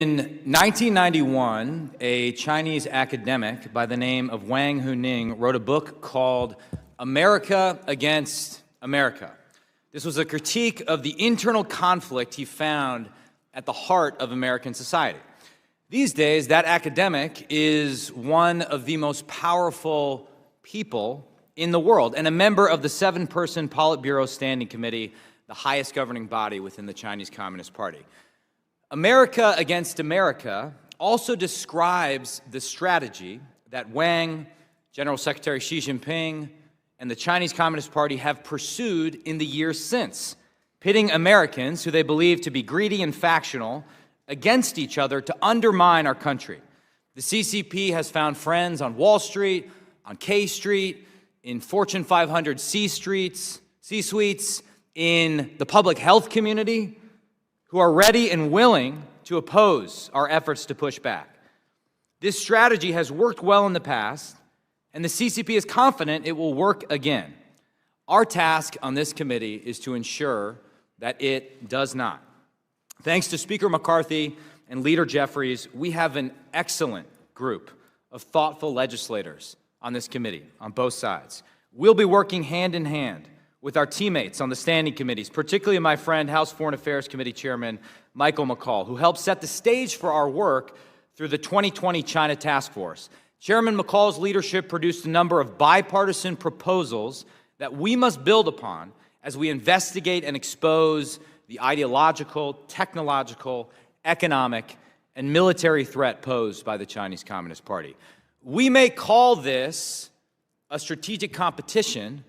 In 1991, a Chinese academic by the name of Wang Huning wrote a book called America Against America. This was a critique of the internal conflict he found at the heart of American society. These days, that academic is one of the most powerful people in the world and a member of the 7-person Politburo Standing Committee, the highest governing body within the Chinese Communist Party. America Against America also describes the strategy that Wang, General Secretary Xi Jinping, and the Chinese Communist Party have pursued in the years since, pitting Americans, who they believe to be greedy and factional, against each other to undermine our country. The CCP has found friends on Wall Street, on K Street, in Fortune 500 C-suites, in the public health community, who are ready and willing to oppose our efforts to push back. This strategy has worked well in the past, and the CCP is confident it will work again. Our task on this committee is to ensure that it does not. Thanks to Speaker McCarthy and Leader Jeffries, we have an excellent group of thoughtful legislators on this committee, on both sides. We'll be working hand in hand with our teammates on the standing committees, particularly my friend, House Foreign Affairs Committee Chairman Michael McCall, who helped set the stage for our work through the 2020 China Task Force. Chairman McCall's leadership produced a number of bipartisan proposals that we must build upon as we investigate and expose the ideological, technological, economic, and military threat posed by the Chinese Communist Party. We may call this a strategic competition,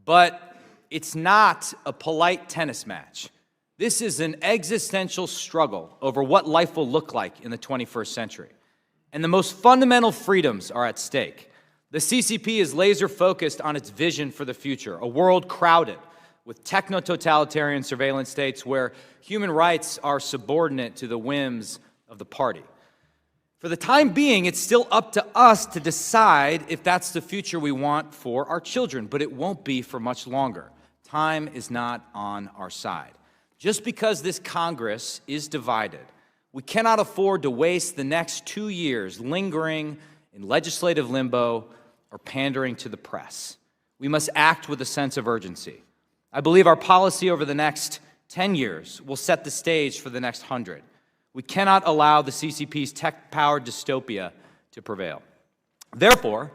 but it's not a polite tennis match. This is an existential struggle over what life will look like in the 21st century. And the most fundamental freedoms are at stake. The CCP is laser-focused on its vision for the future, a world crowded with techno-totalitarian surveillance states where human rights are subordinate to the whims of the party. For the time being, it's still up to us to decide if that's the future we want for our children, but it won't be for much longer. Time is not on our side. Just because this Congress is divided, we cannot afford to waste the next 2 years lingering in legislative limbo or pandering to the press. We must act with a sense of urgency. I believe our policy over the next 10 years will set the stage for the next 100. We cannot allow the CCP's tech-powered dystopia to prevail. Therefore,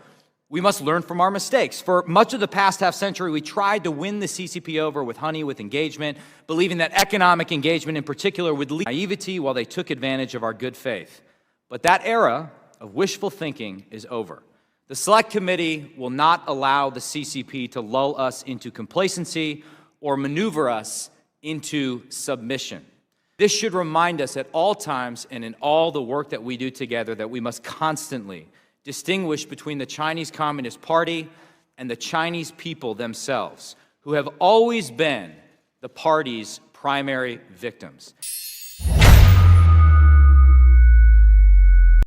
we must learn from our mistakes. For much of the past half-century, we tried to win the CCP over with honey, with engagement, believing that economic engagement in particular would lead to naivety while they took advantage of our good faith. But that era of wishful thinking is over. The Select Committee will not allow the CCP to lull us into complacency or maneuver us into submission. This should remind us at all times and in all the work that we do together that we must constantly distinguish between the Chinese Communist Party and the Chinese people themselves, who have always been the party's primary victims.